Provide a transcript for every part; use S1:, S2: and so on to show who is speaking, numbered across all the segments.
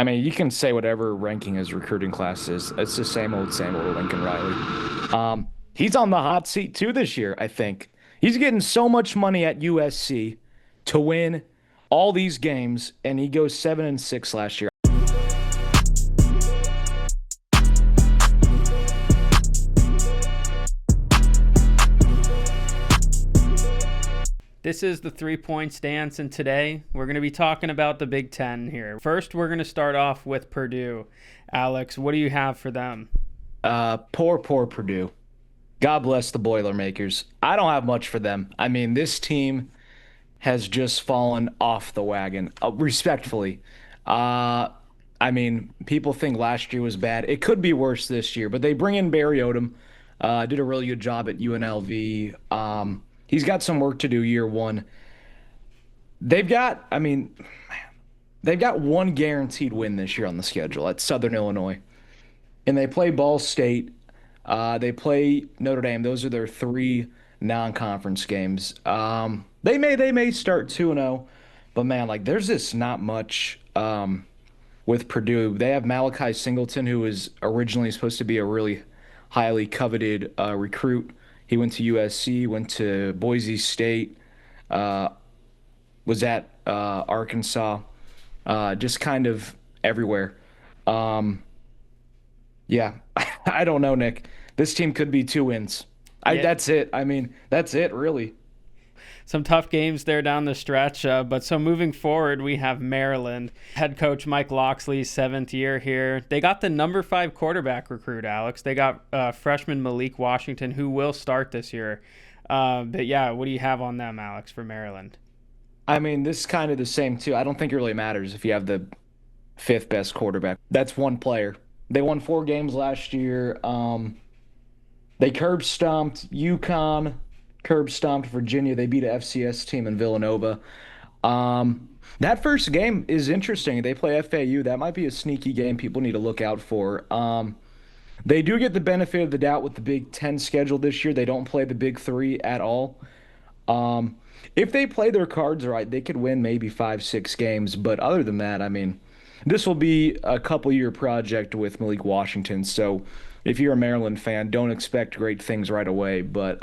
S1: I mean, you can say whatever ranking his recruiting class is. It's the same old Lincoln Riley. He's on the hot seat too this year, I think. He's getting so much money at USC to win all these games, and he goes 7-6 last year.
S2: This is the 3 Point Stance, and today we're going to be talking about the Big Ten here. First, we're going to start off with Purdue. Alex, what do you have for them?
S1: Poor Purdue. God bless the Boilermakers. I don't have much for them. I mean, this team has just fallen off the wagon, respectfully. Uh, I mean, people think last year was bad. It could be worse this year, but they bring in Barry Odom. Did a really good job at UNLV. He's got some work to do year one. I mean, they've got one guaranteed win this year on the schedule at Southern Illinois, and they play Ball State. They play Notre Dame. Those are their three non-conference games. They may start 2-0, but man, like there's just not much with Purdue. They have Malachi Singleton, who was originally supposed to be a really highly coveted recruit. He went to USC, went to Boise State, uh, was at Arkansas, just kind of everywhere. Um, yeah, I don't know, Nick. This team could be two wins.
S2: Yeah,
S1: That's it. I mean, that's it, really.
S2: some tough games there down the stretch. But so moving forward, we have Maryland. Head coach Mike Locksley's seventh year here. They got the number 5 quarterback recruit, Alex. They got freshman Malik Washington, who will start this year. But yeah, what do you have on them, Alex, for Maryland?
S1: I mean, this is kind of the same too. I don't think it really matters if you have the fifth best quarterback. That's one player. They won 4 games last year. They curb stomped UConn, curb stomped Virginia. They beat a FCS team in Villanova. That first game is interesting. They play FAU. That might be a sneaky game people need to look out for. They do get the benefit of the doubt with the Big Ten schedule this year. They don't play the Big Three at all. Um, if they play their cards right, they could win maybe 5, 6 games. But other than that, I mean, this will be a couple year project with Malik Washington. So if you're a Maryland fan, don't expect great things right away. But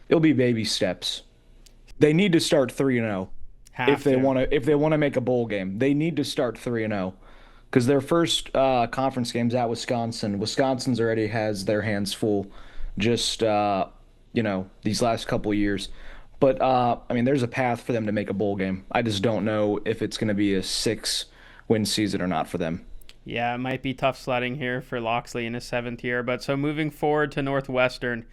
S1: it'll be baby steps. They need to start 3-0 if
S2: Have
S1: they
S2: to.
S1: want to make a bowl game. They need to start 3-0 because their first conference game's at Wisconsin. Wisconsin's already has their hands full, just these last couple of years. But I mean, there's a path for them to make a bowl game. I just don't know if it's going to be a 6-win season or not for them.
S2: Yeah, it might be tough sledding here for Loxley in his seventh year. But so moving forward to Northwestern,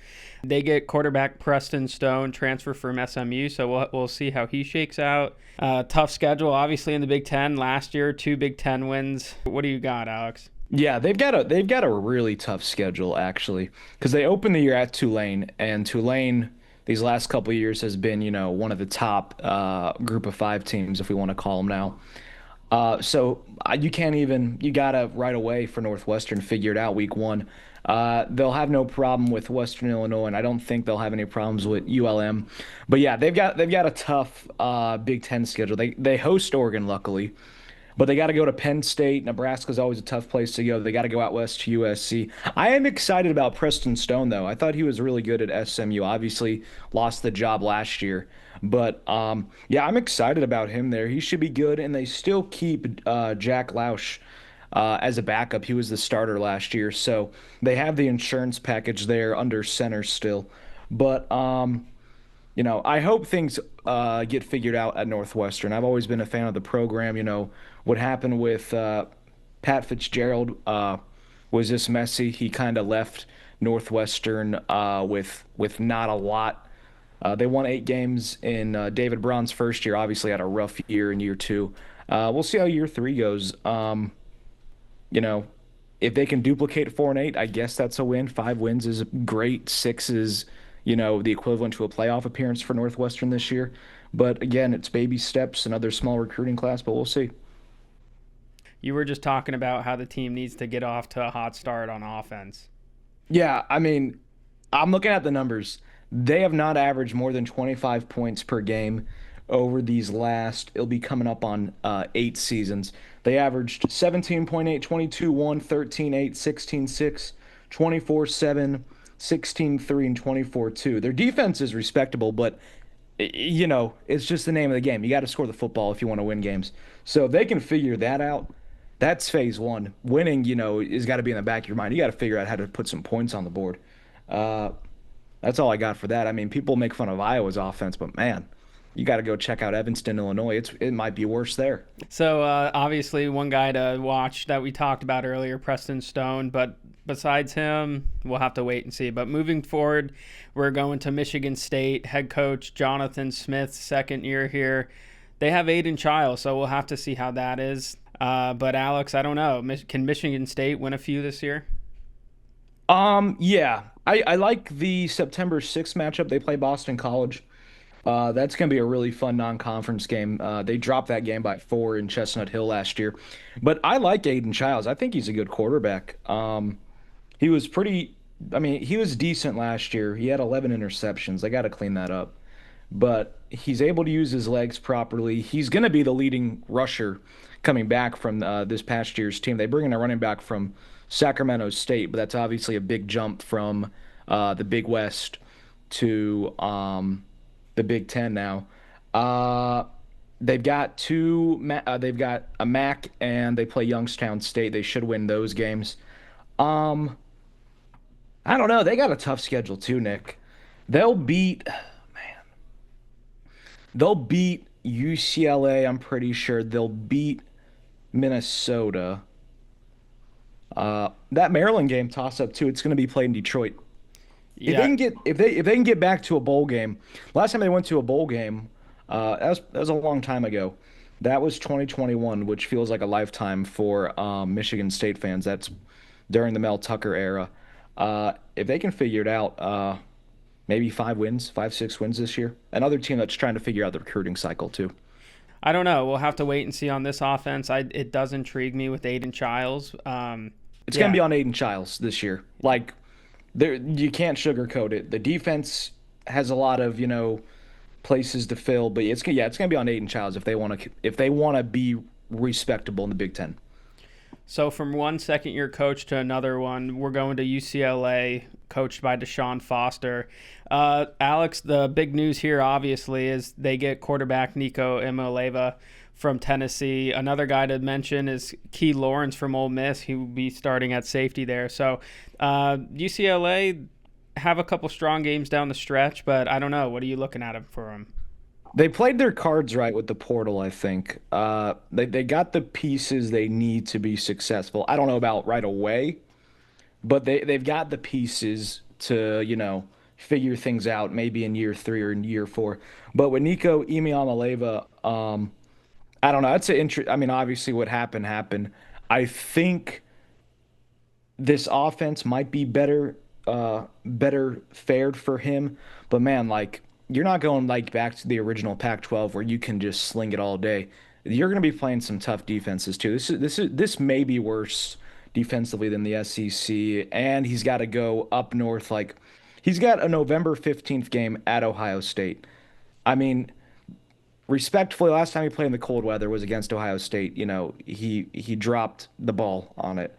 S2: they get quarterback Preston Stone, transfer from SMU. So we'll see how he shakes out. Tough schedule, obviously, in the Big Ten. Last year, 2 Big Ten wins. What do you got, Alex?
S1: Yeah, they've got a really tough schedule actually, because they opened the year at Tulane, and Tulane these last couple of years has been one of the top group of five teams if we want to call them now. You can't even, you gotta right away for Northwestern figure it out week one. They'll have no problem with Western Illinois, and I don't think they'll have any problems with ULM. But yeah, they've got a tough Big Ten schedule. They host Oregon, luckily, but they got to go to Penn State. Nebraska's always a tough place to go. They got to go out west to USC. I am excited about Preston Stone, though. I thought he was really good at SMU. Obviously, lost the job last year. But yeah, I'm excited about him there. He should be good. And they still keep Jack Lausch as a backup. He was the starter last year. So they have the insurance package there under center still. But I hope things get figured out at Northwestern. I've always been a fan of the program. What happened with Pat Fitzgerald was just messy. He kind of left Northwestern with not a lot. They won 8 games in David Braun's first year. Obviously, had a rough year in year two. We'll see how year three goes. You know, if they can duplicate 4-8, I guess that's a win. 5 wins is great. Six is, the equivalent to a playoff appearance for Northwestern this year. But again, it's baby steps, another small recruiting class, but we'll see.
S2: You were just talking about how the team needs to get off to a hot start on offense.
S1: Yeah, I mean, I'm looking at the numbers. They have not averaged more than 25 points per game over these last, it'll be coming up on 8 seasons. They averaged 17.8, 22-1, 13-8, 16-6, 24-7, 16-3, and 24-2. Their defense is respectable, but it's just the name of the game. You got to score the football if you want to win games. So if they can figure that out, that's phase one. Winning, is got to be in the back of your mind. You got to figure out how to put some points on the board. Uh, that's all I got for that. I mean, people make fun of Iowa's offense, but man, you got to go check out Evanston, Illinois. It might be worse there.
S2: So obviously, one guy to watch that we talked about earlier, Preston Stone. But besides him, we'll have to wait and see. But moving forward, we're going to Michigan State. Head coach Jonathan Smith, second year here. They have Aiden Chiles, so we'll have to see how that is. But Alex, I don't know. Can Michigan State win a few this year?
S1: Yeah. I like the September 6th matchup. They play Boston College. That's going to be a really fun non-conference game. They dropped that game by 4 in Chestnut Hill last year. But I like Aiden Chiles. I think he's a good quarterback. He was pretty, I mean, he was decent last year. He had 11 interceptions. They got to clean that up. But he's able to use his legs properly. He's going to be the leading rusher coming back from this past year's team. They bring in a running back from Sacramento State, but that's obviously a big jump from the Big West to the Big Ten now. They've got they've got a MAC and they play Youngstown State. They should win those games. Um, I don't know. They got a tough schedule too, Nick. They'll beat they'll beat UCLA. I'm pretty sure they'll beat Minnesota. That Maryland game toss up too. It's going to be played in Detroit. If they
S2: Yeah.
S1: can get if they can get back to a bowl game, last time they went to a bowl game, that was a long time ago. That was 2021, which feels like a lifetime for Michigan State fans. That's during the Mel Tucker era. If they can figure it out, maybe 5 wins, 5, 6 wins this year. Another team that's trying to figure out the recruiting cycle too.
S2: I don't know. We'll have to wait and see on this offense. It does intrigue me with Aiden Chiles.
S1: It's going to
S2: Yeah.
S1: be on Aiden Childs this year. Like there, you can't sugarcoat it. The defense has a lot of places to fill, but it's gonna be on Aiden Childs if they want to be respectable in the Big Ten.
S2: So from one second year coach to another one, we're going to UCLA, coached by Deshaun Foster. Alex, the big news here obviously is they get quarterback Nico Imaleva from Tennessee. Another guy to mention is Key Lawrence from Ole Miss. He will be starting at safety there. So UCLA have a couple strong games down the stretch, but I don't know. What are you looking at for them?
S1: They played their cards right with the portal, I think. They got the pieces they need to be successful. I don't know about right away, but they've got the pieces to figure things out maybe in year 3 or in year 4. But with Nico Iamaleava, I don't know. That's an I mean, obviously, what happened happened. I think this offense might be better fared for him. But man, like you're not going like back to the original Pac-12 where you can just sling it all day. You're going to be playing some tough defenses too. This may be worse defensively than the SEC, and he's got to go up north. Like he's got a November 15th game at Ohio State. I mean, respectfully, last time he played in the cold weather was against Ohio State. He dropped the ball on it.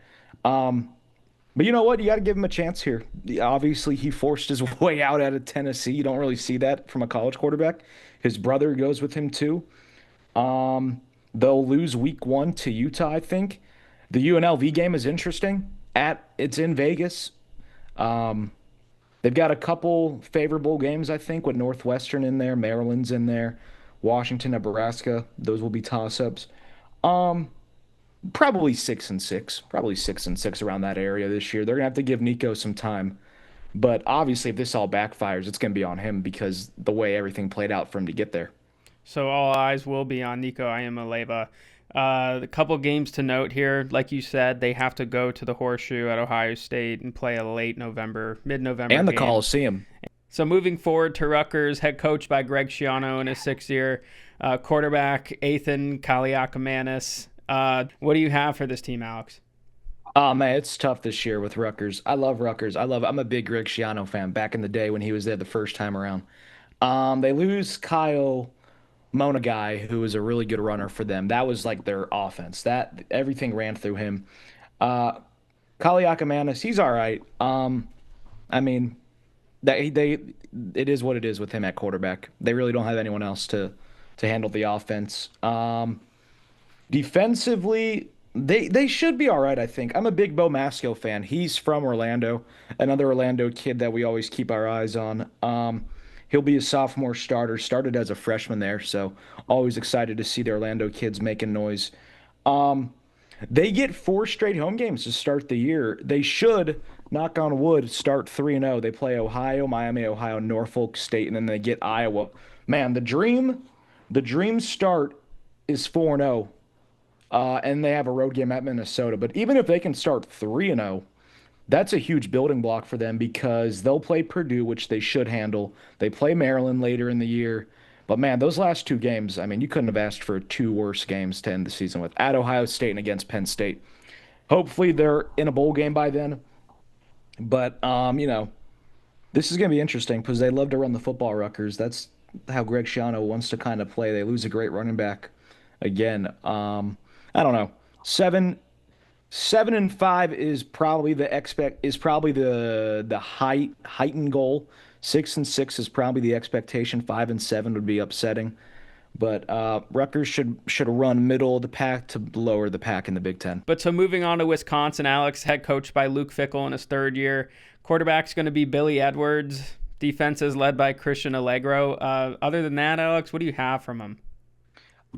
S1: But you know what? You got to give him a chance here. Obviously, he forced his way out of Tennessee. You don't really see that from a college quarterback. His brother goes with him too. They'll lose week 1 to Utah, I think. The UNLV game is interesting. It's in Vegas. They've got a couple favorable games, I think, with Northwestern in there, Maryland's in there, Washington, Nebraska. Those will be toss-ups. Probably 6-6, probably 6-6 around that area this year. They're gonna have to give Nico some time, but obviously, if this all backfires, it's gonna be on him because the way everything played out for him to get there.
S2: So all eyes will be on Nico Iamaleava. A couple games to note here. Like you said, they have to go to the Horseshoe at Ohio State and play a mid-November
S1: And the
S2: game.
S1: Coliseum.
S2: So moving forward to Rutgers, head coach by Greg Schiano in his 6th year. Quarterback Ethan Kaliakamanis. What do you have for this team, Alex?
S1: Oh man, it's tough this year with Rutgers. I love Rutgers. I'm a big Greg Schiano fan. Back in the day when he was there the first time around, they lose Kyle Mona guy who was a really good runner for them. That was like their offense. That everything ran through him. Uh, Kaliakamanis, he's all right. I mean, they it is what it is with him at quarterback. They really don't have anyone else to handle the offense. Defensively, they should be all right, I think. I'm a big Bo Masco fan. He's from Orlando, another Orlando kid that we always keep our eyes on. He'll be a sophomore starter, started as a freshman there, so always excited to see the Orlando kids making noise. Um, they get four straight home games to start the year. They should, knock on wood, start 3-0. They play Ohio, Miami, Ohio, Norfolk State, and then they get Iowa. Man, the dream start is 4-0, and they have a road game at Minnesota. But even if they can start 3-0, that's a huge building block for them because they'll play Purdue, which they should handle. They play Maryland later in the year. But man, those last two games, I mean, you couldn't have asked for two worse games to end the season with at Ohio State and against Penn State. Hopefully they're in a bowl game by then. But this is going to be interesting because they love to run the football, Rutgers. That's how Greg Schiano wants to kind of play. They lose a great running back again. I don't know. 7-5 is probably the heightened goal. 6-6 is probably the expectation. 5-7 would be upsetting. But Rutgers should run middle of the pack to lower the pack in the Big Ten.
S2: But so moving on to Wisconsin, Alex, head coached by Luke Fickell in his third year. Quarterback's going to be Billy Edwards. Defense is led by Christian Allegro. Other than that, Alex, what do you have from him?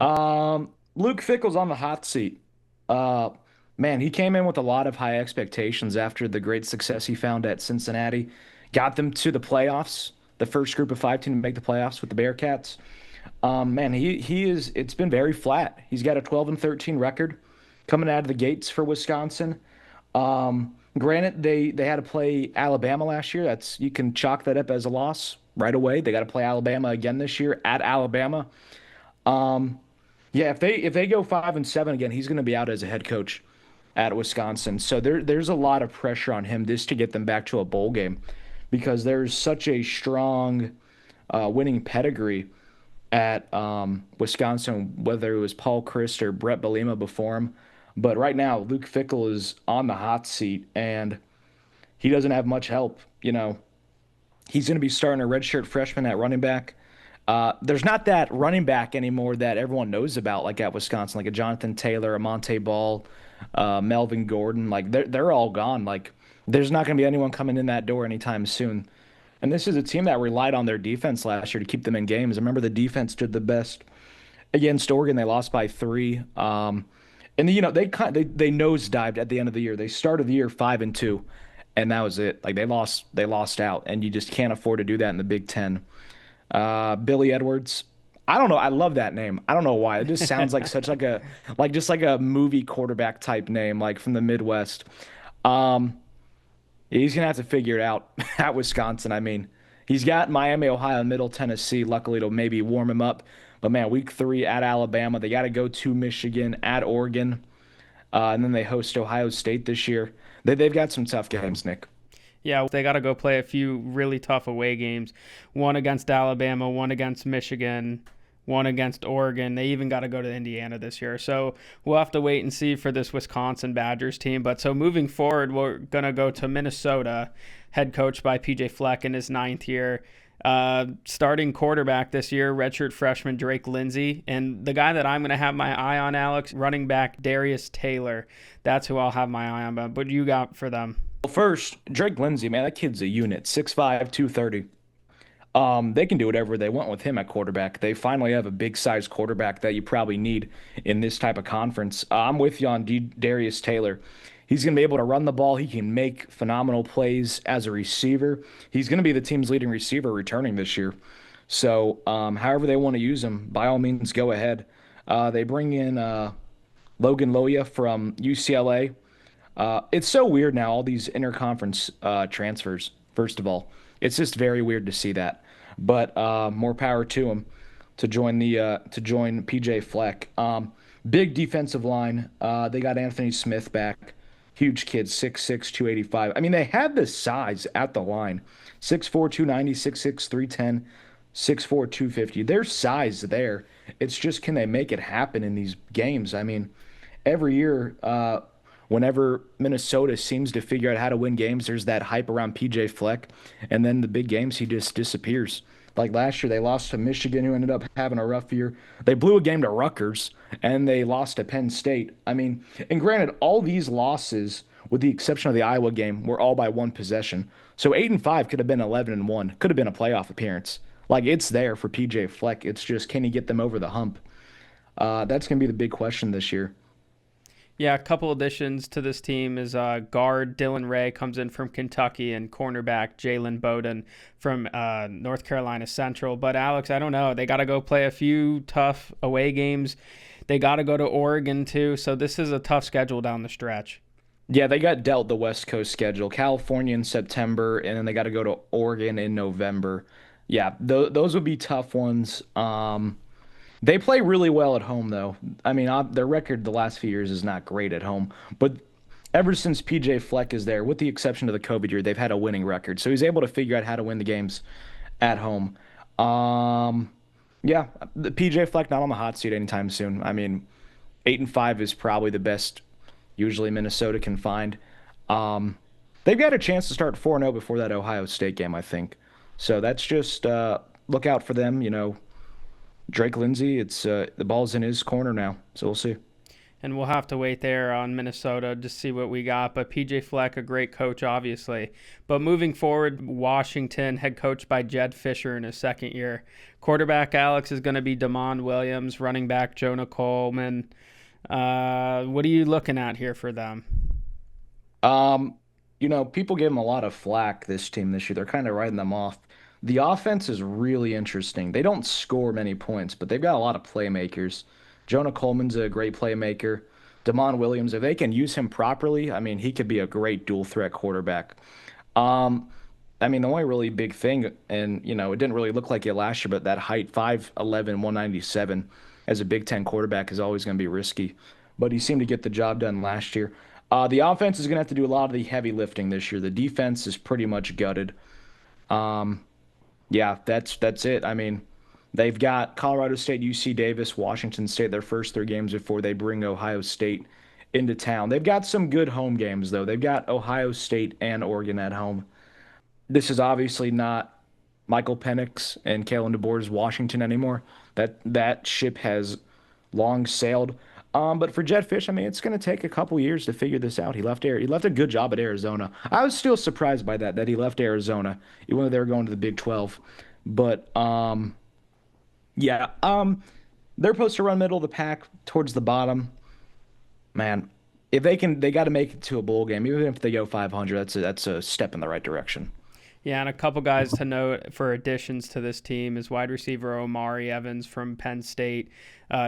S1: Luke Fickell's on the hot seat. Uh, Man, he came in with a lot of high expectations after the great success he found at Cincinnati. Got them to the playoffs, the first group of five team to make the playoffs with the Bearcats. Man, he is. It's been very flat. He's got a 12-13 record coming out of the gates for Wisconsin. Granted, they had to play Alabama last year. That's you can chalk that up as a loss right away. They got to play Alabama again this year at Alabama. Um, yeah, if they go 5-7 again, he's going to be out as a head coach at Wisconsin. So there's a lot of pressure on him just to get them back to a bowl game because there's such a strong winning pedigree at Wisconsin, whether it was Paul Chryst or Brett Bielema before him. But right now, Luke Fickell is on the hot seat, and he doesn't have much help. He's going to be starting a redshirt freshman at running back. There's not that running back anymore that everyone knows about, like at Wisconsin, like a Jonathan Taylor, a Monte Ball, Melvin Gordon. Like they're all gone. Like there's not going to be anyone coming in that door anytime soon. And this is a team that relied on their defense last year to keep them in games. Remember, the defense did the best against Oregon. They lost by three. And they nosedived at the end of the year. They started the year 5-2, and that was it. Like they lost out, and you just can't afford to do that in the Big Ten. Billy Edwards. I don't know. I love that name. I don't know why. It just sounds like such like a movie quarterback type name, like from the Midwest. Um, he's gonna have to figure it out at Wisconsin. I mean, he's got Miami, Ohio, and Middle Tennessee. Luckily, to maybe warm him up. But man, week 3 at Alabama, they got to go to Michigan, at Oregon, and then they host Ohio State this year. They've got some tough games, Nick.
S2: Yeah, they got to go play a few really tough away games. One against Alabama, one against Michigan, one against Oregon. They even got to go to Indiana this year. So we'll have to wait and see for this Wisconsin Badgers team. But so moving forward, we're going to go to Minnesota, head coached by PJ Fleck in his 9th year. Starting quarterback this year, redshirt freshman Drake Lindsey. And the guy that I'm going to have my eye on, Alex, running back Darius Taylor. That's who I'll have my eye on. But what do you got for them?
S1: Well, first, Drake Lindsey, man, that kid's a unit. 6'5", 230. They can do whatever they want with him at quarterback. They finally have a big size quarterback that you probably need in this type of conference. I'm with you on Darius Taylor. He's going to be able to run the ball. He can make phenomenal plays as a receiver. He's going to be the team's leading receiver returning this year. So, however they want to use him, by all means, go ahead. They bring in Logan Loya from UCLA. It's so weird now, all these interconference transfers, first of all. It's just very weird to see that. But more power to him to join PJ Fleck. Big defensive line. They got Anthony Smith back. Huge kid, 6'6", 285. I mean, they had the size at the line. 6'4", 290, 6'6", 310. 6'4", 250. There's size there. It's just can they make it happen in these games? I mean, every year, whenever Minnesota seems to figure out how to win games, there's that hype around PJ Fleck, and then the big games he just disappears. Like last year, they lost to Michigan, who ended up having a rough year. They blew a game to Rutgers, and they lost to Penn State. I mean, and granted, all these losses, with the exception of the Iowa game, were all by one possession. So 8-5 could have been 11-1, could have been a playoff appearance. Like it's there for PJ Fleck. It's just can he get them over the hump? That's going to be the big question this year.
S2: Yeah, a couple additions to this team is guard Dylan Ray comes in from Kentucky and cornerback Jalen Bowden from North Carolina Central. But Alex, I don't know. They got to go play a few tough away games. They got to go to Oregon too. So this is a tough schedule down the stretch.
S1: Yeah, they got dealt the West Coast schedule. California in September, and then they got to go to Oregon in November. Yeah, those would be tough ones. They play really well at home, though. I mean, their record the last few years is not great at home, but ever since PJ Fleck is there, with the exception of the COVID year, they've had a winning record. So he's able to figure out how to win the games at home. Um, yeah, the PJ Fleck not on the hot seat anytime soon. I mean, 8-5 is probably the best usually Minnesota can find. Um, they've got a chance to start 4-0 before that Ohio State game, I think. So that's just look out for them. Drake Lindsey, it's the ball's in his corner now, so we'll see.
S2: And we'll have to wait there on Minnesota to see what we got. But PJ Fleck, a great coach, obviously. But moving forward, Washington, head coached by Jed Fisher in his second year. Quarterback Alex is going to be Damon Williams, running back Jonah Coleman. What are you looking at here for them?
S1: Um, People gave them a lot of flack this team this year. They're kind of writing them off. The offense is really interesting. They don't score many points, but they've got a lot of playmakers. Jonah Coleman's a great playmaker. Damon Williams, if they can use him properly, I mean, he could be a great dual threat quarterback. Um, I mean, the only really big thing, and it didn't really look like it last year, but that height, 5'11", 197, as a Big Ten quarterback is always going to be risky. But he seemed to get the job done last year. The offense is going to have to do a lot of the heavy lifting this year. The defense is pretty much gutted. Um, yeah, that's it. I mean, they've got Colorado State, UC Davis, Washington State their first three games before they bring Ohio State into town. They've got some good home games though. They've got Ohio State and Oregon at home. This is obviously not Michael Penix and Kalen DeBoer's Washington anymore. That ship has long sailed. But for Jed Fish, I mean, it's going to take a couple years to figure this out. He left a good job at Arizona. I was still surprised by that he left Arizona, even though they were going to the Big 12. But yeah, they're supposed to run middle of the pack towards the bottom. Man, if they got to make it to a bowl game. Even if they go 500, that's a step in the right direction.
S2: Yeah, and a couple guys to note for additions to this team is wide receiver Omari Evans from Penn State,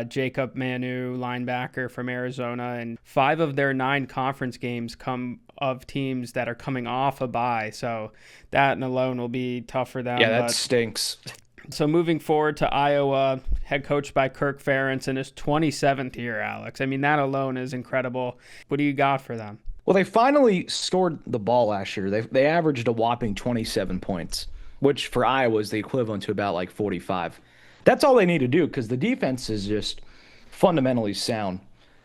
S2: Jacob Manu, linebacker from Arizona, and 5 of their 9 conference games come of teams that are coming off a bye. So that alone will be tough for them.
S1: Yeah, that stinks.
S2: So moving forward to Iowa, head coached by Kirk Ferentz in his 27th year, Alex. I mean, that alone is incredible. What do you got for them?
S1: Well, they finally scored the ball last year. They averaged a whopping 27 points, which for Iowa is the equivalent to about like 45. That's all they need to do because the defense is just fundamentally sound.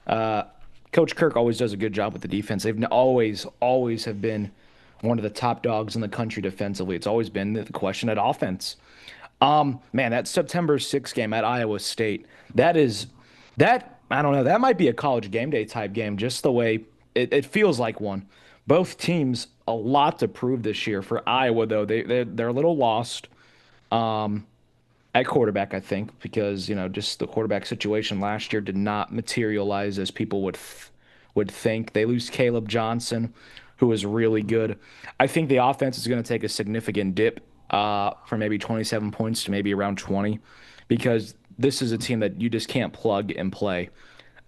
S1: Uh, Coach Kirk always does a good job with the defense. They've always have been one of the top dogs in the country defensively. It's always been the question at offense. Man, that September 6th game at Iowa State, that I don't know, that might be a college game day type game, just the way it feels like one. Both teams a lot to prove this year. For Iowa, though, they're a little lost at quarterback, I think, because just the quarterback situation last year did not materialize as people would think. They lose Caleb Johnson, who was really good. I think the offense is going to take a significant dip from maybe 27 points to maybe around 20, because this is a team that you just can't plug and play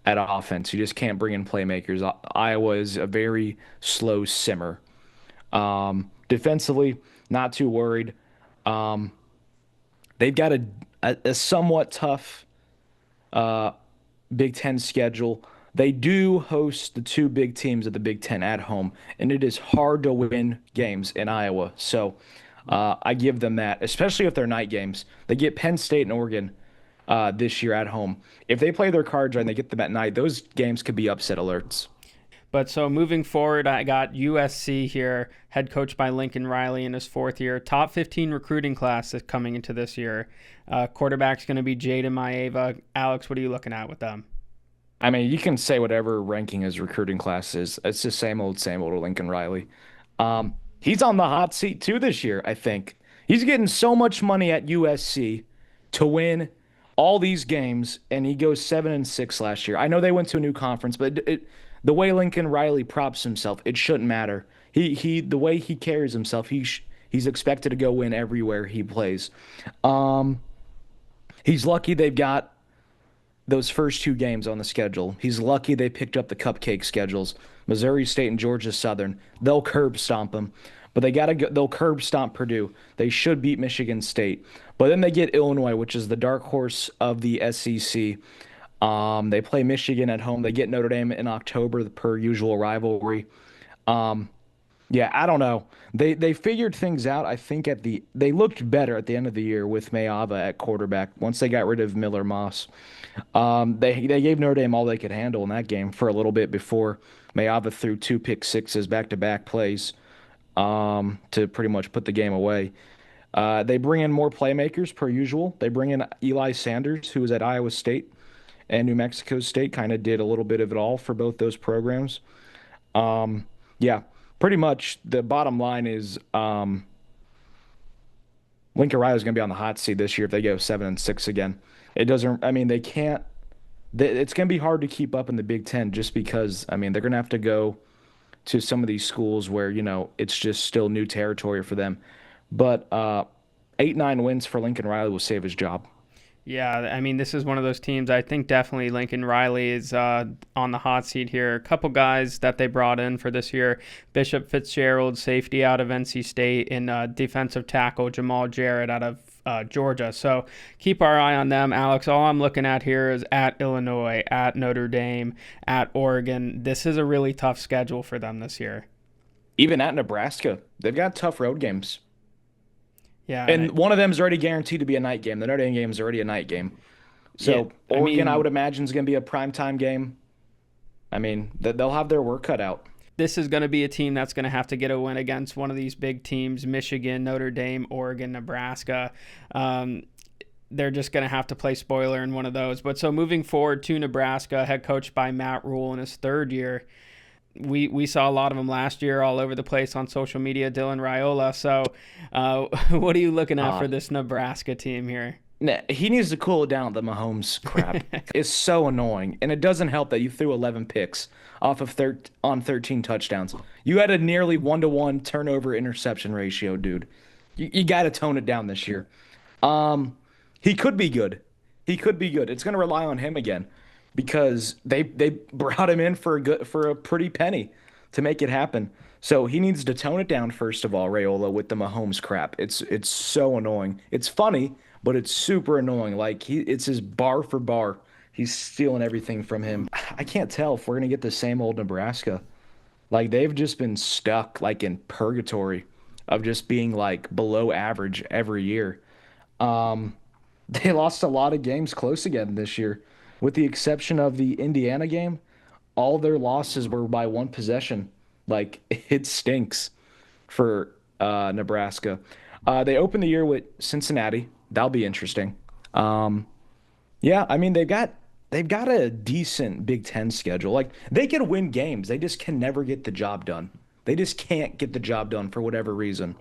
S1: at offense. You just can't bring in playmakers. Iowa is a very slow simmer. Defensively, not too worried. Um, they've got a somewhat tough Big Ten schedule. They do host the 2 big teams of the Big Ten at home, and it is hard to win games in Iowa. So I give them that, especially if they're night games. They get Penn State and Oregon this year at home. If they play their cards right and they get them at night, those games could be upset alerts.
S2: But so moving forward, I got USC here, head coached by Lincoln Riley in his fourth year. Top 15 recruiting class is coming into this year. Quarterback's going to be Jaden Maeva. Alex, what are you looking at with them?
S1: I mean, you can say whatever ranking his recruiting class is. It's the same old Lincoln Riley. He's on the hot seat too this year, I think. He's getting so much money at USC to win all these games, and he goes 7-6 last year. I know they went to a new conference, but the way Lincoln Riley props himself, it shouldn't matter. The way he carries himself, he's expected to go win everywhere he plays. Um, he's lucky they've got those first two games on the schedule. He's lucky they picked up the cupcake schedules. Missouri State and Georgia Southern. They'll curb stomp them, but they gotta go. They'll curb stomp Purdue. They should beat Michigan State, but then they get Illinois, which is the dark horse of the SEC. They play Michigan at home. They get Notre Dame in October, the per usual rivalry. Um, yeah, I don't know. They figured things out. I think they looked better at the end of the year with Mayava at quarterback once they got rid of Miller Moss. They gave Notre Dame all they could handle in that game for a little bit before Mayava threw two pick sixes back to back plays to pretty much put the game away. They bring in more playmakers per usual. They bring in Eli Sanders, who was at Iowa State and New Mexico State, kind of did a little bit of it all for both those programs. Yeah, pretty much the bottom line is Lincoln Riley is going to be on the hot seat this year if they go 7-6 again. It doesn't. I mean, they can't. It's going to be hard to keep up in the Big Ten just because. I mean, they're going to have to go to some of these schools where it's just still new territory for them. But 8-9 wins for Lincoln Riley will save his job.
S2: Yeah, I mean, this is one of those teams. I think definitely Lincoln Riley is on the hot seat here. A couple guys that they brought in for this year: Bishop Fitzgerald, safety out of NC State, and defensive tackle Jamal Jarrett out of Georgia. So keep our eye on them, Alex. All I'm looking at here is at Illinois, at Notre Dame, at Oregon. This is a really tough schedule for them this year.
S1: Even at Nebraska, they've got tough road games.
S2: Yeah,
S1: And one of them is already guaranteed to be a night game. The Notre Dame game is already a night game.
S2: yeah.
S1: So
S2: I
S1: Oregon, I
S2: mean,
S1: would imagine, is going to be a primetime game. I mean, they'll have their work cut out.
S2: this is going to be a team that's going to have to get a win against one of these big teams: Michigan, Notre Dame, Oregon, Nebraska. Um, they're just going to have to play spoiler in one of those. But so moving forward to Nebraska, head coached by Matt Rule in his third year. We saw a lot of them last year all over the place on social media, Dylan Raiola. So what are you looking at
S1: Uh,
S2: for this Nebraska team here?
S1: Nah, he needs to cool it down with the Mahomes crap. It's so annoying, and it doesn't help that you threw 11 picks off of on 13 touchdowns. You had a nearly 1-to-1 turnover interception ratio, dude. You got to tone it down this year. Um, he could be good. He could be good. It's going to rely on him again because they brought him in for a pretty penny to make it happen. So he needs to tone it down first of all, Rayola, with the Mahomes crap. It's so annoying. It's funny, but it's super annoying. Like it's his bar for bar. He's stealing everything from him. I can't tell if we're gonna get the same old Nebraska. Like they've just been stuck like in purgatory of just being like below average every year. Um, they lost a lot of games close again this year, with the exception of the Indiana game. All their losses were by one possession. Like it stinks for Nebraska. They open the year with Cincinnati. That'll be interesting. Um, yeah, I mean they've got a decent Big Ten schedule. Like they can win games, they just can never get the job done. They just can't get the job done for whatever reason.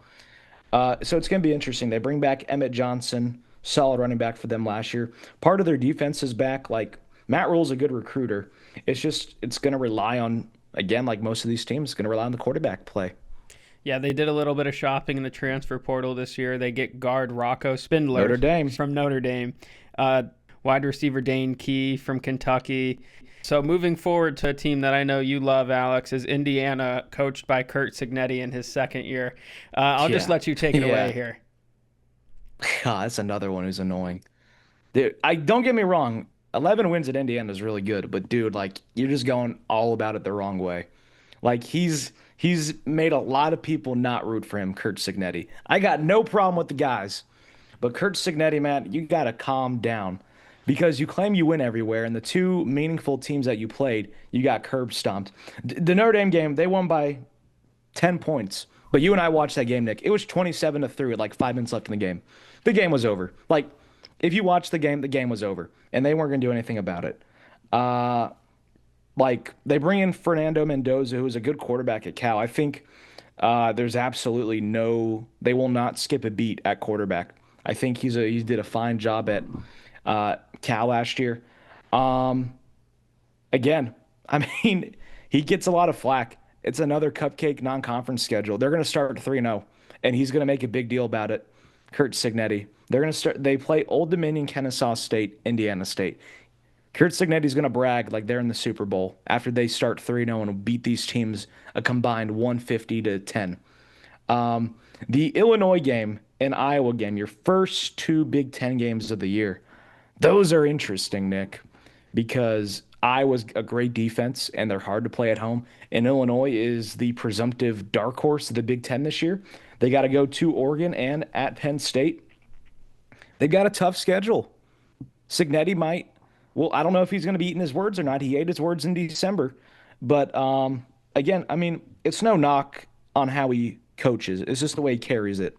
S1: So it's going to be interesting. They bring back Emmett Johnson, solid running back for them last year. Part of their defense is back. Like Matt Rule's a good recruiter. It's going to rely on, again, like most of these teams, it's going to rely on the quarterback play.
S2: Yeah, they did a little bit of shopping in the transfer portal this year. They get guard Rocco Spindler
S1: Notre Dame.
S2: from Notre Dame, uh, wide receiver Dane Key from Kentucky. So moving forward to a team that I know you love, Alex, is Indiana, coached by Kurt Signetti in his second year. I'll just
S1: Yeah.
S2: let you take it away
S1: Yeah.
S2: here.
S1: That's another one who's annoying. Dude, I don't get me wrong. 11 wins at Indiana is really good, but dude, like you're just going all about it the wrong way. Like he's made a lot of people not root for him, Kurt Signetti. I got no problem with the guys, but Kurt Signetti, man, you got to calm down because you claim you win everywhere, and the two meaningful teams that you played, you got curb stomped. The Notre Dame game, they won by 10 points. But you and I watched that game, Nick. It was 27-3 with like 5 minutes left in the game. The game was over. Like, if you watched the game was over, and they weren't going to do anything about it. Uh, like they bring in Fernando Mendoza, who is a good quarterback at Cal. I think there's absolutely no, they will not skip a beat at quarterback. I think he did a fine job at Cal last year. Um, Again, I mean, he gets a lot of flack. It's another cupcake non-conference schedule. They're going to start 3-0, and he's going to make a big deal about it. Kurt Signetti. They're going to start. They play Old Dominion, Kennesaw State, Indiana State. Kurt Signetti's going to brag like they're in the Super Bowl after they start 3-0 and beat these teams a combined 150-10. The Illinois game and Iowa game, your first two Big Ten games of the year, those are interesting, Nick, because Iowa's a great defense and they're hard to play at home. And Illinois is the presumptive dark horse of the Big Ten this year. They got to go to Oregon and at Penn State. They've got a tough schedule. Signetti might, well, I don't know if he's going to be eating his words or not. He ate his words in December. But again, I mean, it's no knock on how he coaches. It's just the way he carries it.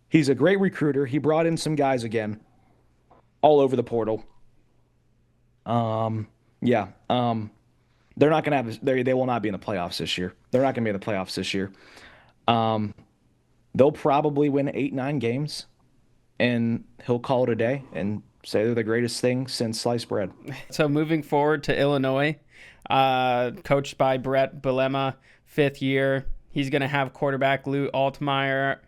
S1: He's a great recruiter. He brought in some guys again all over the portal. Yeah. They're not going to have, they will not be in the playoffs this year. They're not going to be in the playoffs this year. Um, they'll probably win 8, 9 games, and he'll call it a day and say they're the greatest thing since sliced bread.
S2: So moving forward to Illinois, coached by Brett Bielema, fifth year. He's going to have quarterback Lou Altmaier.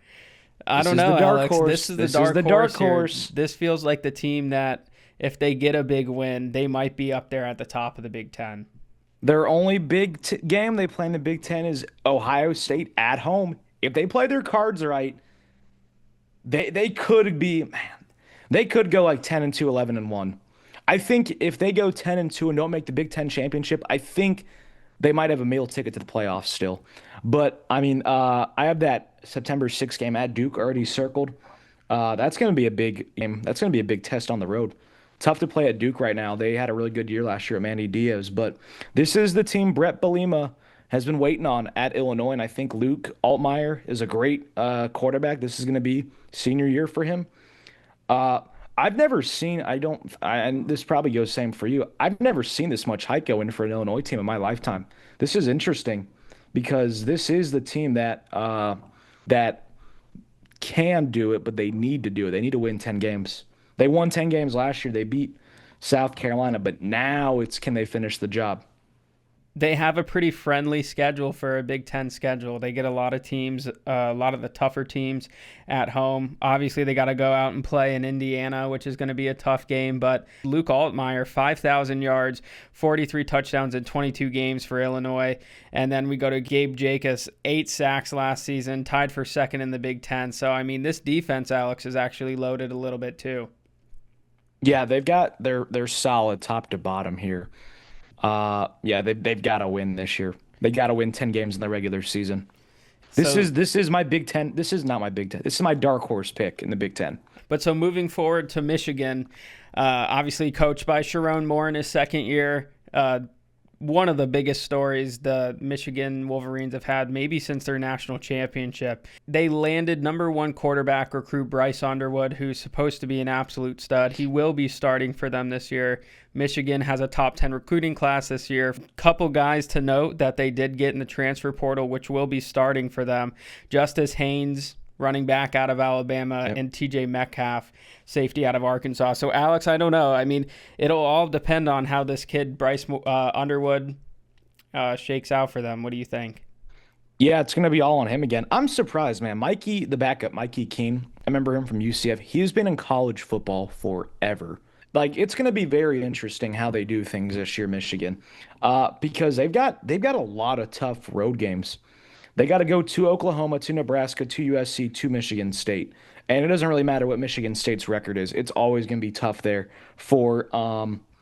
S2: I don't know, Alex. This is the dark horse here. This feels like the team that, if they get a big win, they might be up there at the top of the Big Ten.
S1: Their only game they play in the Big Ten is Ohio State at home. If they play their cards right, they could be, man, they could go like 10-2, 11-1. I think if they go 10-2 and don't make the Big Ten championship, I think they might have a meal ticket to the playoffs still. But I mean, I have that September 6th game at Duke already circled. That's going to be a big game. That's going to be a big test on the road. Tough to play at Duke right now. They had a really good year last year at Manny Diaz, but this is the team Brett Bielema has been waiting on at Illinois, and I think Luke Altmaier is a great quarterback. This is going to be senior year for him. I've never seen, and this probably goes same for you. I've never seen this much hype go in for an Illinois team in my lifetime. This is interesting because this is the team that can do it, but they need to do it. They need to win 10 games. They won 10 games last year. They beat South Carolina, but now it's can they finish the job?
S2: They have a pretty friendly schedule for a Big Ten schedule. They get a lot of teams, a lot of the tougher teams at home. Obviously, they got to go out and play in Indiana, which is going to be a tough game. But Luke Altmaier, 5,000 yards, 43 touchdowns in 22 games for Illinois. And then we go to Gabe Jacobs, 8 sacks last season, tied for second in the Big Ten. So, I mean, this defense, Alex, is actually loaded a little bit too.
S1: Yeah, they're solid top to bottom here. Yeah, they've got to win this year. They got to win 10 games in the regular season. This is my Big Ten. This is not my Big Ten. This is my dark horse pick in the Big Ten.
S2: But so moving forward to Michigan, obviously coached by Sharon Moore in his second year. One of the biggest stories the Michigan Wolverines have had maybe since their national championship. They landed number 1 quarterback recruit Bryce Underwood, who's supposed to be an absolute stud. He will be starting for them this year. Michigan has a top 10 recruiting class this year. Couple guys to note that they did get in the transfer portal, which will be starting for them. Justice Haynes, running back out of Alabama, yep, and TJ Metcalf, safety out of Arkansas. So, Alex, I don't know. I mean, it'll all depend on how this kid, Bryce Underwood, shakes out for them. What do you think?
S1: Yeah, it's going to be all on him again. I'm surprised, man. Mikey, the backup, Mikey Keene, I remember him from UCF. He's been in college football forever. Like, it's going to be very interesting how they do things this year, Michigan, because they've got a lot of tough road games. They got to go to Oklahoma, to Nebraska, to USC, to Michigan State. And it doesn't really matter what Michigan State's record is. It's always going to be tough there for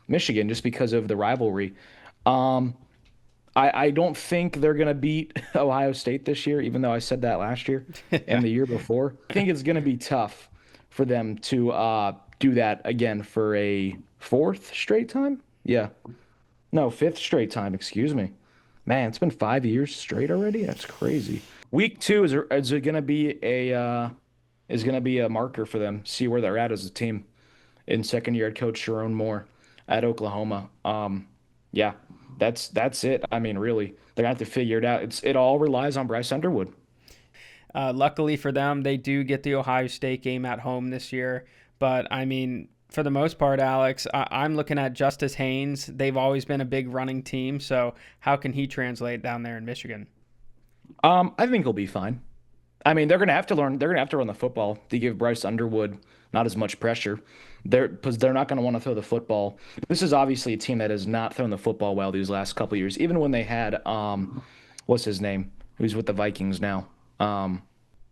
S1: Michigan just because of the rivalry. I don't think they're going to beat Ohio State this year, even though I said that last year and the year before. I think it's going to be tough for them to do that again for a fourth straight time. Yeah. No, fifth straight time, excuse me. Man, it's been 5 years straight already. That's crazy. Week two is it going to be a is going to be a marker for them. See where they're at as a team in second year head coach Sharon Moore at Oklahoma. Yeah, that's it. I mean, really, they're gonna have to figure it out. It all relies on Bryce Underwood.
S2: Luckily for them, they do get the Ohio State game at home this year. But I mean, for the most part, Alex, I'm looking at Justice Haynes. They've always been a big running team. So how can he translate down there in Michigan?
S1: I think he'll be fine. I mean, they're gonna have to learn. They're gonna have to run the football to give Bryce Underwood not as much pressure. They're not gonna want to throw the football. This is obviously a team that has not thrown the football well these last couple of years. Even when they had what's his name? Who's with the Vikings now? Um,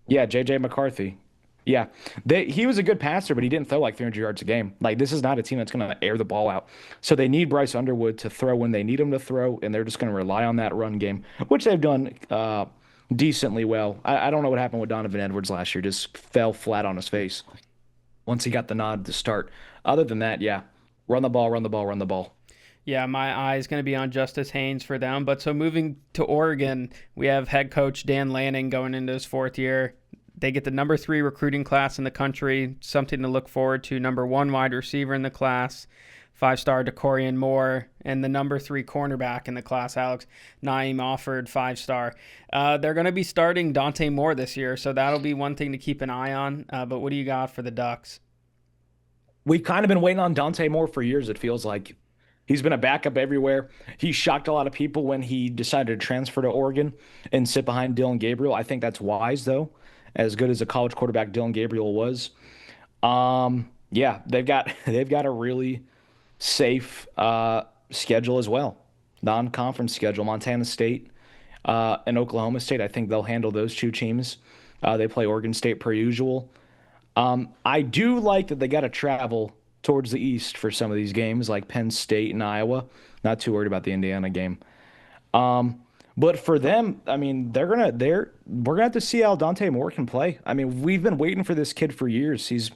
S1: yeah, JJ McCarthy. Yeah, he was a good passer, but he didn't throw like 300 yards a game. Like this is not a team that's going to air the ball out. So they need Bryce Underwood to throw when they need him to throw, and they're just going to rely on that run game, which they've done decently well. I don't know what happened with Donovan Edwards last year; just fell flat on his face once he got the nod to start. Other than that, yeah, run the ball, run the ball, run the ball.
S2: Yeah, my eye is going to be on Justice Haynes for them. But so moving to Oregon, we have head coach Dan Lanning going into his fourth year. They get the number 3 recruiting class in the country, something to look forward to. Number 1 wide receiver in the class, 5-star DeCorian Moore, and the number 3 cornerback in the class, Alex Naeem Offord, 5-star. They're going to be starting Dante Moore this year, so that'll be one thing to keep an eye on. But what do you got for the Ducks?
S1: We've kind of been waiting on Dante Moore for years, it feels like. He's been a backup everywhere. He shocked a lot of people when he decided to transfer to Oregon and sit behind Dylan Gabriel. I think that's wise, though, as good as a college quarterback Dylan Gabriel was. Yeah, they've got a really safe schedule as well. Non-conference schedule. Montana State and Oklahoma State. I think they'll handle those two teams. They play Oregon State per usual. I do like that they got to travel towards the east for some of these games, like Penn State and Iowa. Not too worried about the Indiana game. But for them, I mean, we're gonna have to see how Dante Moore can play. I mean, we've been waiting for this kid for years. He's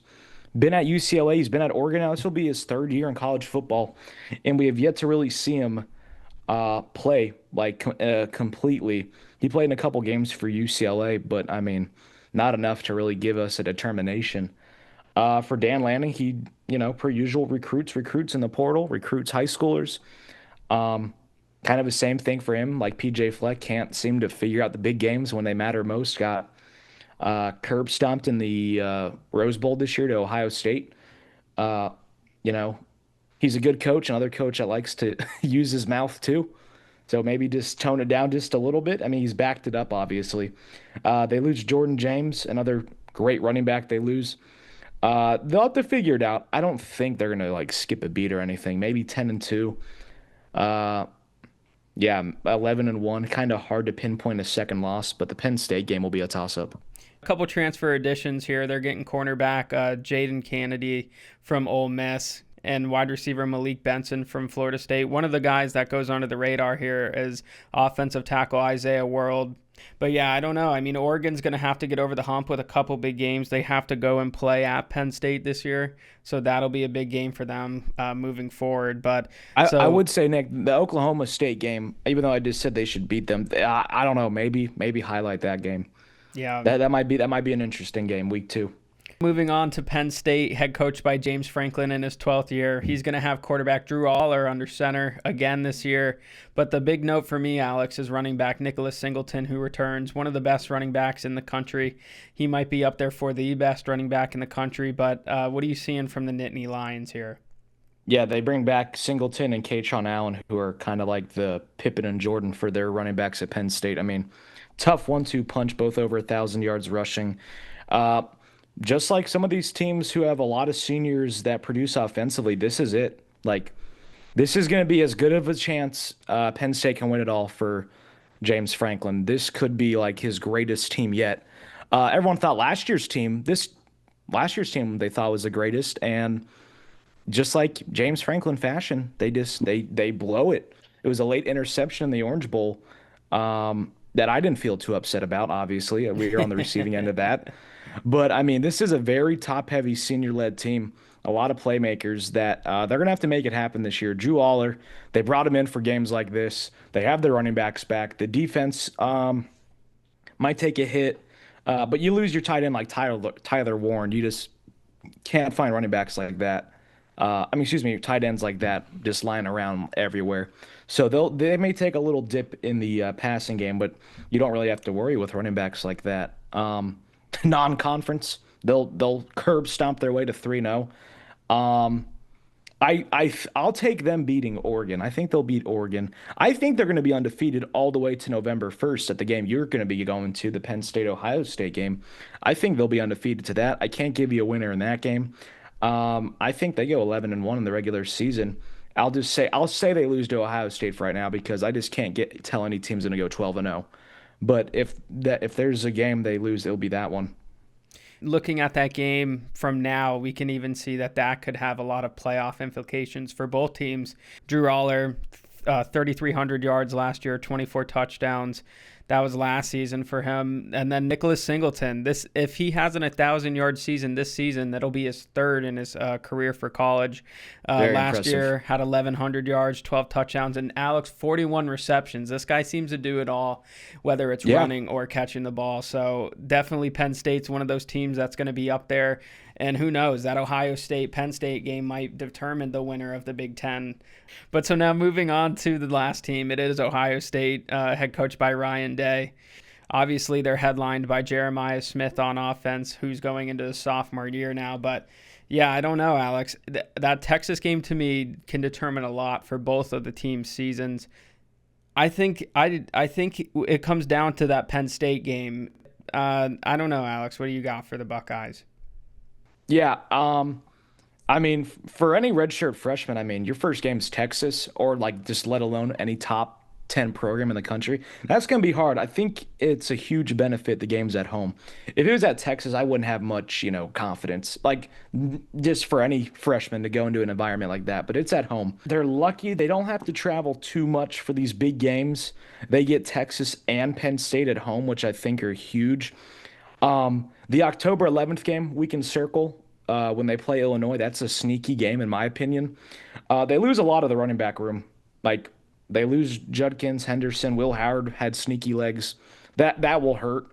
S1: been at UCLA, he's been at Oregon now. This will be his third year in college football, and we have yet to really see him play like completely. He played in a couple games for UCLA, but I mean, not enough to really give us a determination. For Dan Lanning, he, per usual, recruits in the portal, recruits high schoolers. Um, Kind of the same thing for him. Like PJ Fleck can't seem to figure out the big games when they matter most. Got curb stomped in the Rose Bowl this year to Ohio State. Uh, you know, he's a good coach, another coach that likes to use his mouth too. So maybe just tone it down just a little bit. I mean, he's backed it up, obviously. They lose Jordan James, another great running back they lose. They'll have to figure it out. I don't think they're gonna like skip a beat or anything. Maybe 10-2. Uh, yeah, 11-1. Kind of hard to pinpoint a second loss, but the Penn State game will be a toss-up.
S2: A couple transfer additions here. They're getting cornerback Jaden Kennedy from Ole Miss and wide receiver Malik Benson from Florida State. One of the guys that goes under the radar here is offensive tackle Isaiah World. But yeah, I don't know. I mean, Oregon's going to have to get over the hump with a couple big games. They have to go and play at Penn State this year, so that'll be a big game for them moving forward. But
S1: I would say, Nick, the Oklahoma State game, even though I just said they should beat them, I don't know. Maybe highlight that game.
S2: yeah,
S1: That might be an interesting game, week 2.
S2: moving on to Penn State, head coached by James Franklin in his 12th year. He's going to have quarterback Drew Aller under center again this year. But the big note for me, Alex, is running back Nicholas Singleton, who returns, one of the best running backs in the country. He might be up there for the best running back in the country. But what are you seeing from the Nittany Lions here?
S1: Yeah, they bring back Singleton and Kaytron Allen, who are kind of like the Pippen and Jordan for their running backs at Penn State. I mean, tough 1-2 punch, both over 1,000 yards rushing. Uh, just like some of these teams who have a lot of seniors that produce offensively, this is it. Like, this is going to be as good of a chance Penn State can win it all for James Franklin. This could be like his greatest team yet. Everyone thought last year's team they thought was the greatest, and just like James Franklin fashion, they blow it. It was a late interception in the Orange Bowl that I didn't feel too upset about. Obviously, we were on the receiving end of that. But I mean, this is a very top-heavy senior-led team. A lot of playmakers that they're gonna have to make it happen this year. Drew Aller, they brought him in for games like this. They have their running backs back. The defense might take a hit, but you lose your tight end like Tyler Warren. You just can't find running backs like that. I mean, excuse me, tight ends like that just lying around everywhere. So they may take a little dip in the passing game, but you don't really have to worry with running backs like that. Non-conference, they'll curb stomp their way to 3-0. Um, I'll take them beating Oregon. I think they'll beat Oregon. I think they're going to be undefeated all the way to November 1st at the game you're going to be going to, the Penn State Ohio State game. I think they'll be undefeated to that. I can't give you a winner in that game. I think they go 11-1 in the regular season. I'll say they lose to Ohio State for right now because I just can't tell any team's going to go 12-0. But if there's a game they lose, it'll be that one.
S2: Looking at that game from now, we can even see that that could have a lot of playoff implications for both teams. Drew Aller, 3,300 yards last year, 24 touchdowns. That was last season for him. And then Nicholas Singleton. If he has an 1,000-yard season this season, that'll be his third in his career for college.
S1: Very
S2: Last
S1: impressive.
S2: year had 1,100 yards, 12 touchdowns, and Alex 41 receptions. This guy seems to do it all, whether it's
S1: Yeah.
S2: running or catching the ball. So definitely Penn State's one of those teams that's going to be up there. And who knows, that Ohio State Penn State game might determine the winner of the Big Ten. But so now moving on to the last team, it is Ohio State, head coached by Ryan Day. Obviously, they're headlined by Jeremiah Smith on offense, who's going into the sophomore year now. But yeah, I don't know, Alex. That Texas game to me can determine a lot for both of the team's seasons. I think it comes down to that Penn State game. I don't know, Alex. What do you got for the Buckeyes?
S1: Yeah, I mean, for any redshirt freshman, I mean, your first game's Texas, or like just let alone any top 10 program in the country. That's going to be hard. I think it's a huge benefit the game's at home. If it was at Texas, I wouldn't have much, confidence, like just for any freshman to go into an environment like that. But it's at home. They're lucky they don't have to travel too much for these big games. They get Texas and Penn State at home, which I think are huge. The October 11th game we can circle when they play Illinois. That's a sneaky game in my opinion. They lose a lot of the running back room. Like they lose Judkins, Henderson, Will Howard had sneaky legs. That will hurt.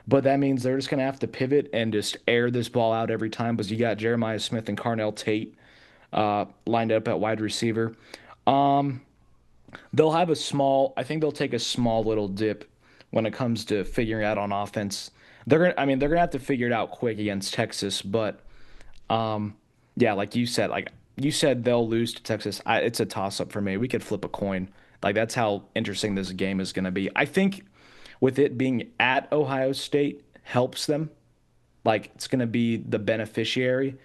S1: But that means they're just gonna have to pivot and just air this ball out every time because you got Jeremiah Smith and Carnell Tate lined up at wide receiver. Um, I think they'll take a small little dip when it comes to figuring out on offense. They're gonna have to figure it out quick against Texas, but um, yeah, like you said, they'll lose to Texas. It's a toss up for me. We could flip a coin. Like that's how interesting this game is gonna be. I think with it being at Ohio State helps them. Like it's gonna be the beneficiary,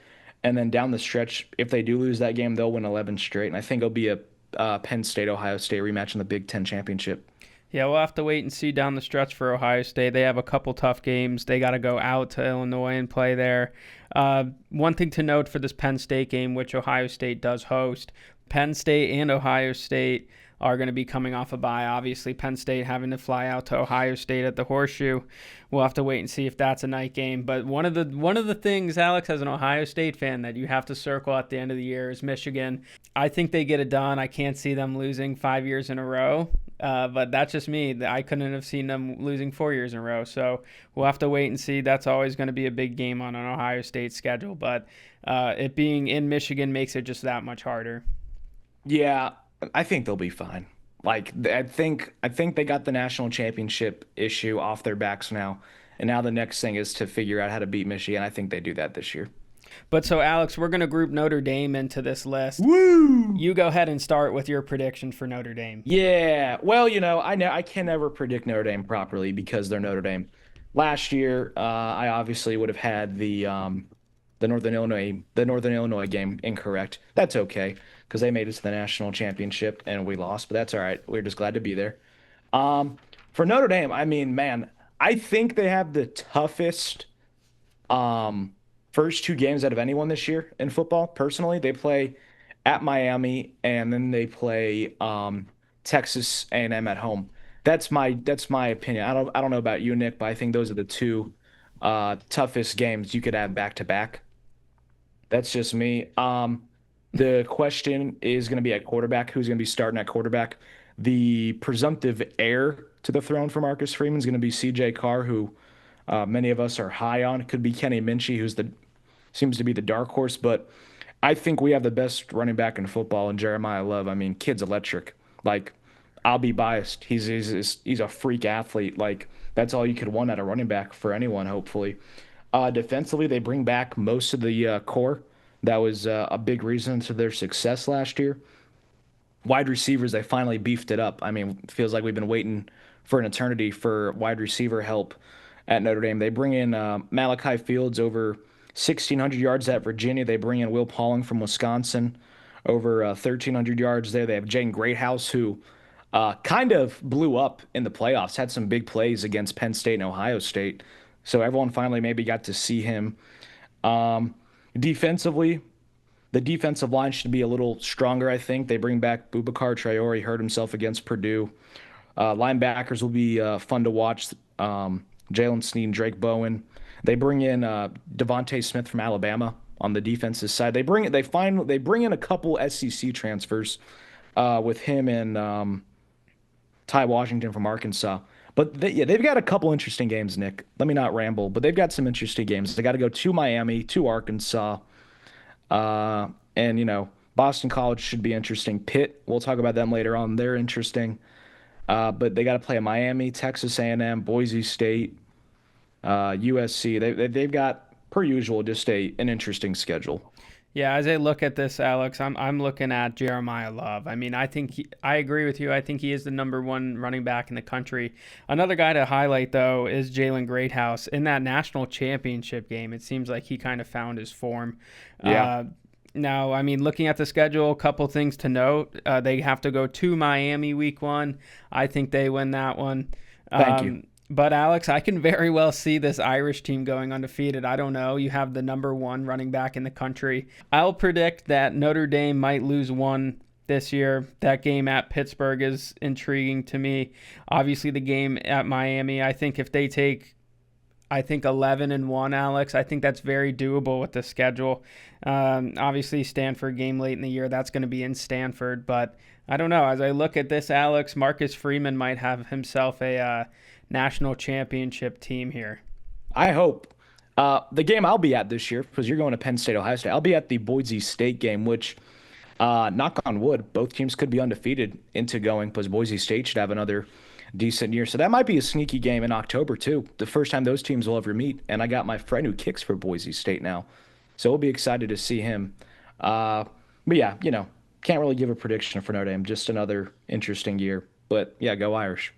S1: and then down the stretch, if they do lose that game, they'll win 11 straight, and I think it'll be a Penn State Ohio State rematch in the Big Ten championship.
S2: Yeah, we'll have to wait and see down the stretch for Ohio State. They have a couple tough games. They got to go out to Illinois and play there. One thing to note for this Penn State game, which Ohio State does host, Penn State and Ohio State are going to be coming off a bye. Obviously, Penn State having to fly out to Ohio State at the Horseshoe. We'll have to wait and see if that's a night game. But one of the things, Alex, as an Ohio State fan, that you have to circle at the end of the year is Michigan. I think they get it done. I can't see them losing 5 years in a row. But that's just me. I couldn't have seen them losing 4 years in a row. So we'll have to wait and see. That's always going to be a big game on an Ohio State schedule. But it being in Michigan makes it just that much harder.
S1: Yeah, I think they'll be fine. Like I think they got the national championship issue off their backs now, and now the next thing is to figure out how to beat Michigan. I think they do that this year.
S2: But so, Alex, we're going to group Notre Dame into this list.
S1: Woo!
S2: You go ahead and start with your prediction for Notre Dame.
S1: Yeah. Well, I can never predict Notre Dame properly because they're Notre Dame. Last year, I obviously would have had the Northern Illinois game incorrect. That's okay because they made it to the national championship and we lost, but that's all right. We're just glad to be there. Um, for Notre Dame, I mean, man, I think they have the toughest um first two games out of anyone this year in football. Personally, they play at Miami and then they play Texas A&M at home. That's my opinion. I don't know about you, Nick, but I think those are the two toughest games you could have back to back. That's just me. The question is going to be at quarterback. Who's going to be starting at quarterback? The presumptive heir to the throne for Marcus Freeman is going to be C.J. Carr, who many of us are high on. It could be Kenny Minchey, who's the seems to be the dark horse, but I think we have the best running back in football in Jeremiah Love. I mean, kid's electric. Like, I'll be biased. He's a freak athlete. Like, that's all you could want at a running back for anyone, hopefully. Defensively, they bring back most of the core. That was a big reason to their success last year. Wide receivers, they finally beefed it up. I mean, it feels like we've been waiting for an eternity for wide receiver help at Notre Dame. They bring in Malachi Fields over 1,600 yards at Virginia. They bring in Will Pauling from Wisconsin over 1,300 yards there. They have Jane Greathouse, who kind of blew up in the playoffs, had some big plays against Penn State and Ohio State. So everyone finally maybe got to see him. Um, Defensively, the defensive line should be a little stronger, I think. They bring back Boubacar Traore, hurt himself against Purdue. Linebackers will be fun to watch. Jalen Sneed and Drake Bowen. They bring in Devontae Smith from Alabama on the defensive side. They bring in a couple SEC transfers with him and Ty Washington from Arkansas. But yeah, they've got a couple interesting games, Nick. Let me not ramble, but they've got some interesting games. They got to go to Miami, to Arkansas, and Boston College should be interesting. Pitt, we'll talk about them later on. They're interesting, but they got to play Miami, Texas A&M, Boise State, USC. They've got per usual just an interesting schedule.
S2: Yeah, as I look at this, Alex, I'm looking at Jeremiah Love. I mean, I agree with you. I think he is the number one running back in the country. Another guy to highlight though is Jalen Greathouse. In that national championship game, it seems like he kind of found his form.
S1: Yeah,
S2: Now, I mean, looking at the schedule, a couple things to note. They have to go to Miami week one. I think they win that one.
S1: thank you.
S2: But Alex, I can very well see this Irish team going undefeated. I don't know. You have the number one running back in the country. I'll predict that Notre Dame might lose one this year. That game at Pittsburgh is intriguing to me. Obviously, the game at Miami, I think if they take 11-1, Alex, I think that's very doable with the schedule. Obviously, Stanford game late in the year, that's going to be in Stanford. But I don't know. As I look at this, Alex, Marcus Freeman might have himself a national championship team here.
S1: I hope. The game I'll be at this year, because you're going to Penn State, Ohio State, I'll be at the Boise State game, which, knock on wood, both teams could be undefeated into going, because Boise State should have another decent year. So that might be a sneaky game in October, too. The first time those teams will ever meet. And I got my friend who kicks for Boise State now. So we'll be excited to see him. But yeah, can't really give a prediction for Notre Dame. Just another interesting year. But yeah, go Irish.